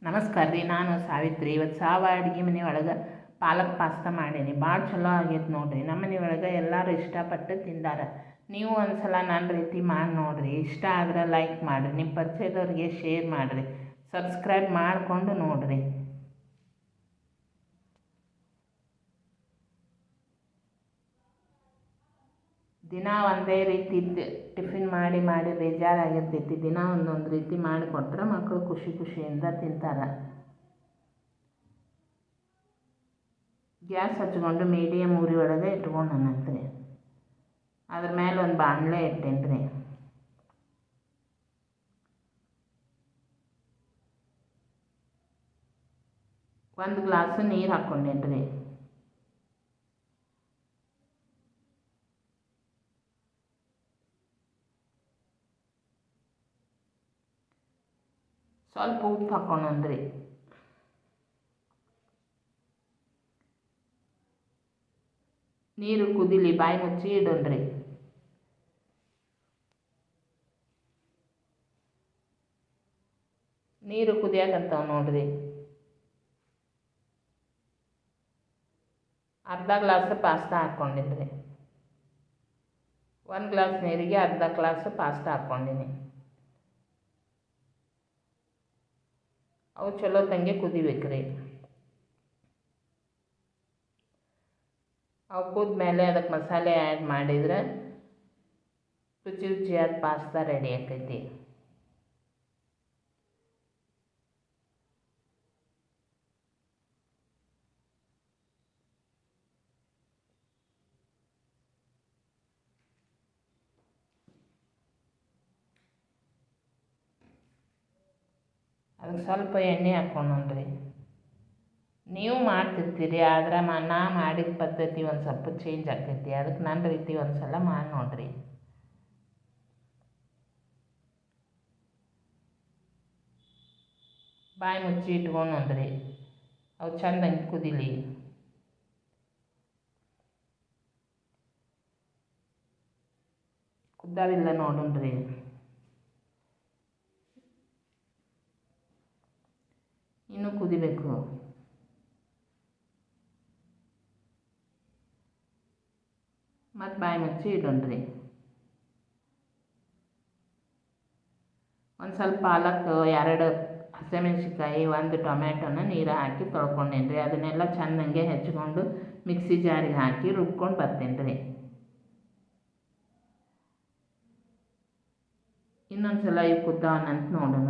ನಮಸ್ಕಾರ ರೀ. ನಾನು ಸಾವಿತ್ರಿ. ಇವತ್ತು ಸಾವ ಅಡುಗೆ ಮನೆ ಒಳಗೆ ಪಾಲಕ್ ಪಾಸ್ತಾ ಮಾಡೀನಿ. ಭಾಳ ಚಲೋ ಆಗೈತೆ ನೋಡಿರಿ. ನಮ್ಮ ಮನೆ ಒಳಗೆ ಎಲ್ಲರೂ ಇಷ್ಟಪಟ್ಟು ತಿಂದಾರ. ನೀವು ಒಂದು ಸಲ ನನ್ನ ರೀತಿ ಮಾಡಿ ನೋಡಿರಿ. ಇಷ್ಟ ಆದ್ರೆ ಲೈಕ್ ಮಾಡಿರಿ, ನಿಮ್ಮ ಪರಿಚಯದವ್ರಿಗೆ ಶೇರ್ ಮಾಡಿರಿ, ಸಬ್ಸ್ಕ್ರೈಬ್ ಮಾಡಿಕೊಂಡು ನೋಡಿರಿ. ದಿನ ಒಂದೇ ರೀತಿ ಟಿಫಿನ್ ಮಾಡಿ ಮಾಡಿ ಬೇಜಾರಾಗಿರ್ತೈತಿ. ದಿನ ಒಂದೊಂದು ರೀತಿ ಮಾಡಿಕೊಟ್ರೆ ಮಕ್ಕಳು ಖುಷಿ ಖುಷಿಯಿಂದ ತಿಂತಾರೆ. ಗ್ಯಾಸ್ ಹಚ್ಕೊಂಡು ಮೀಡಿಯಮ್ ಉರಿ ಒಳಗೆ ಇಟ್ಕೊಂಡನಂತ್ರಿ. ಅದ್ರ ಮೇಲೆ ಒಂದು ಬಾಣಲೆ ಇಟ್ಟೇನ್ರಿ. ಒಂದು ಗ್ಲಾಸು ನೀರು ಹಾಕ್ಕೊಂಡೇನ್ರಿ. ಸ್ವಲ್ಪ ಉಪ್ಪು ಹಾಕ್ಕೊಂಡ್ರಿ. ನೀರು ಕುದಿಲಿ, ಬಾಯಿ ಮುಚ್ಚಿ ಇಡೋಣ್ರಿ. ನೀರು ಕುದಿಯಾಕಂತಾವ ನೋಡ್ರಿ. ಅರ್ಧ ಗ್ಲಾಸ್ ಪಾಸ್ತಾ ಹಾಕ್ಕೊಂಡಿದ್ರಿ. 1 ಗ್ಲಾಸ್ ನೀರಿಗೆ ಅರ್ಧ ಗ್ಲಾಸ್ ಪಾಸ್ತಾ ಹಾಕ್ಕೊಂಡಿನಿ. ಅವು ಚಲೋ ತಂಗೆ ಕುದಿಬೇಕ್ರಿ. ಅವು ಕುದ್ಮೇಲೆ ಅದಕ್ಕೆ ಮಸಾಲೆ ಆ್ಯಡ್ ಮಾಡಿದ್ರೆ ರುಚಿ ರುಚಿಯಾದ ಪಾಸ್ತಾ ರೆಡಿ ಆಕೈತಿ. ಅದಕ್ಕೆ ಸ್ವಲ್ಪ ಎಣ್ಣೆ ಹಾಕ್ಕೊಂಡ್ರಿ. ನೀವು ಮಾಡ್ತಿರ್ತೀರಿ, ಆದ್ರೆ ನಾ ಮಾಡಿದ ಪದ್ಧತಿ ಒಂದು ಸ್ವಲ್ಪ ಚೇಂಜ್ ಆಕೈತಿ. ಅದಕ್ಕೆ ನನ್ನ ರೀತಿ ಒಂದು ಸಲ ಮಾಡಿ ನೋಡ್ರಿ. ಬಾಯಿ ಮುಚ್ಚಿ ಇಟ್ಕೊಂಡ್ರಿ. ಅವು ಚಂದಂಗೆ ಕುದಿಲಿ. ಕುದ್ದಾವಿಲ್ಲ ನೋಡೋಣ್ರಿ. ಇನ್ನೂ ಕುದಿಬೇಕು. ಮತ್ತು ಬಾಯಿ ಮುಚ್ಚಿ ಇಡೋಣ್ರಿ. ಒಂದು ಸ್ವಲ್ಪ ಪಾಲಕ್, 2 ಹಸಿಮೆಣ್ಸಿಕಾಯಿ, 1 ಟೊಮ್ಯಾಟೊನ ನೀರು ಹಾಕಿ ತೊಳ್ಕೊಂಡೇನ್ರಿ. ಅದನ್ನೆಲ್ಲ ಚೆಂದಂಗೆ ಹೆಚ್ಕೊಂಡು ಮಿಕ್ಸಿ ಜಾರಿಗೆ ಹಾಕಿ ರುಬ್ಕೊಂಡು ಬರ್ತೇನೆ. ಇನ್ನೊಂದು ಸಲ ಇವು ಕುದ್ದಾವನಂತ ನೋಡೋಣ.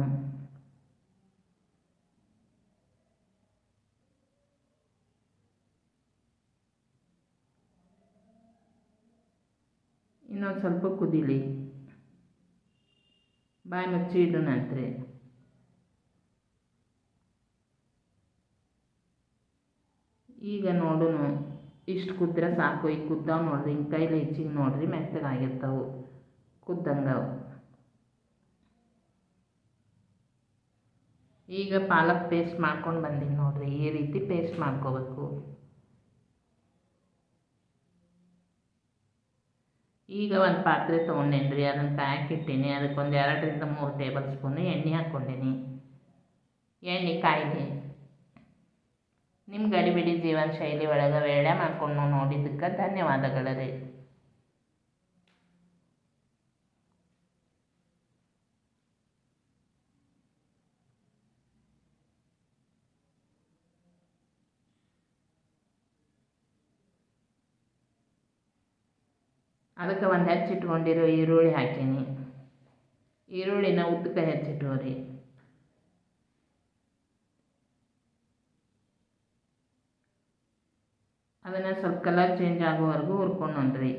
ಇನ್ನೊಂದು ಸ್ವಲ್ಪ ಕುದೀಲಿ. ಬಾಯಿ ಮುಚ್ಚಿ ಇಡೋಣಂತ್ರಿ. ಈಗ ನೋಡೋಣ. ಇಷ್ಟು ಕುದ್ರೆ ಸಾಕು. ಈಗ ಕುದ್ದಾವ ನೋಡ್ರಿ. ಹಿಂಗೆ ಕೈಲಿ ಹೆಚ್ಚಿಗೆ ನೋಡ್ರಿ, ಮೆತ್ತಗಾಗಿರ್ತಾವೆ ಕುದ್ದಂಗವು. ಈಗ ಪಾಲಕ್ ಪೇಸ್ಟ್ ಮಾಡ್ಕೊಂಡು ಬಂದೀನಿ ನೋಡ್ರಿ. ಈ ರೀತಿ ಪೇಸ್ಟ್ ಮಾಡ್ಕೋಬೇಕು. ಈಗ ಒಂದು ಪಾತ್ರೆ ತೊಗೊಂಡೇನ್ರಿ. ಅದನ್ನು ಕಾಯಕ್ಕಿಟ್ಟೀನಿ. ಅದಕ್ಕೆ ಒಂದು 2ರಿಂದ 3 ಟೇಬಲ್ ಸ್ಪೂನು ಎಣ್ಣೆ ಹಾಕ್ಕೊಂಡೀನಿ. ಎಣ್ಣೆ ಕಾಯಿಲಿ. ನಿಮ್ಮ ಗಡಿಬಿಡಿ ಜೀವನ ಶೈಲಿ ಒಳಗೆ ವೇಳೆ ಮಾಡ್ಕೊಂಡು ನೋಡಿದ್ದಕ್ಕೆ ಧನ್ಯವಾದಗಳು ರೀ. ಅದಕ್ಕೆ ಒಂದು ಹೆಚ್ಚಿಟ್ಕೊಂಡಿರೋ ಈರುಳ್ಳಿ ಹಾಕೀನಿ. ಈರುಳ್ಳಿನ ಉದ್ದಕ್ಕೆ ಹೆಚ್ಚಿಟ್ಟೋರಿ. ಅದನ್ನು ಸ್ವಲ್ಪ ಕಲರ್ ಚೇಂಜ್ ಆಗೋವರೆಗೂ ಹುರ್ಕೊಂಡ್ರಿ.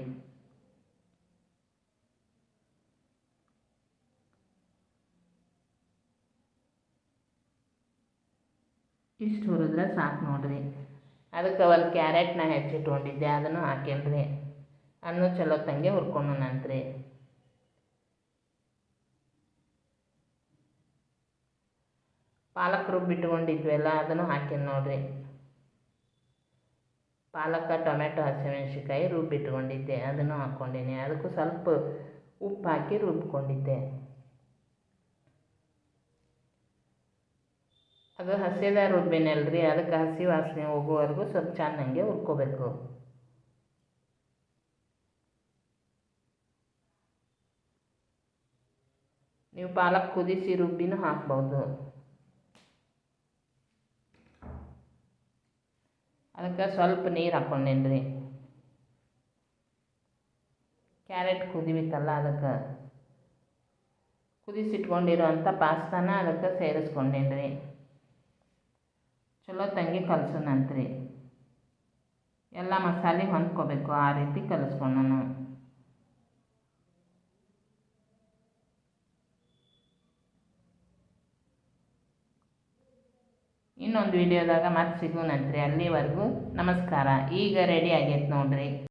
ಇಷ್ಟು ಹುರಿದ್ರೆ ಸಾಕು ನೋಡ್ರಿ. ಅದಕ್ಕೆ ಒಂದು ಕ್ಯಾರೆಟ್ನ ಹೆಚ್ಚಿಟ್ಕೊಂಡಿದ್ದೆ, ಅದನ್ನು ಹಾಕೇನ್ರಿ. ಅನ್ನು ಚಲೋ ತಂಗೆ ಹುರ್ಕೊಂಡ್ರಿ. ಪಾಲಕ್ ರುಬ್ಬಿಟ್ಕೊಂಡಿದ್ವಲ್ಲ ಅದನ್ನು ಹಾಕೀನಿ ನೋಡ್ರಿ. ಪಾಲಕ, ಟೊಮೆಟೊ, ಹಸಿಮೆಣ್ಸಿಕಾಯಿ ರುಬ್ಬಿಟ್ಕೊಂಡಿದ್ದೆ, ಅದನ್ನು ಹಾಕ್ಕೊಂಡೀನಿ. ಅದಕ್ಕೂ ಸ್ವಲ್ಪ ಉಪ್ಪು ಹಾಕಿ ರುಬ್ಕೊಂಡಿದ್ದೆ. ಅದು ಹಸಿದ ರುಬ್ಬಿನಲ್ರಿ, ಅದಕ್ಕೆ ಹಸಿ ವಾಸನೆ ಹೋಗುವವರೆಗೂ ಸ್ವಲ್ಪ ಚೆನ್ನಾಗೆ ಹುರ್ಕೋಬೇಕು. ನೀವು ಪಾಲಕ್ ಕುದಿಸಿ ರುಬ್ಬಿನೂ ಹಾಕ್ಬೋದು. ಅದಕ್ಕೆ ಸ್ವಲ್ಪ ನೀರು ಹಾಕ್ಕೊಂಡೇನ್ರಿ. ಕ್ಯಾರೆಟ್ ಕುದಿಬೇಕಲ್ಲ, ಅದಕ್ಕೆ ಕುದಿಸಿಟ್ಕೊಂಡಿರೋಂಥ ಪಾಸ್ತಾನ ಅದಕ್ಕೆ ಸೇರಿಸ್ಕೊಂಡೇನ್ರಿ. ಚಲೋ ತಂಗಿ ಕಲಸೋಣಂತ್ರಿ. ಎಲ್ಲ ಮಸಾಲೆ ಹೊಂದ್ಕೋಬೇಕು, ಆ ರೀತಿ ಕಲಿಸ್ಕೊಂಡನು. ಇನ್ನೊಂದು ವಿಡಿಯೋದಾಗ ಮತ್ತೆ ಸಿಗೋಣಂತ್ರಿ. ಅಲ್ಲಿವರೆಗೂ ನಮಸ್ಕಾರ. ಈಗ ರೆಡಿ ಆಗೈತೆ ನೋಡ್ರಿ.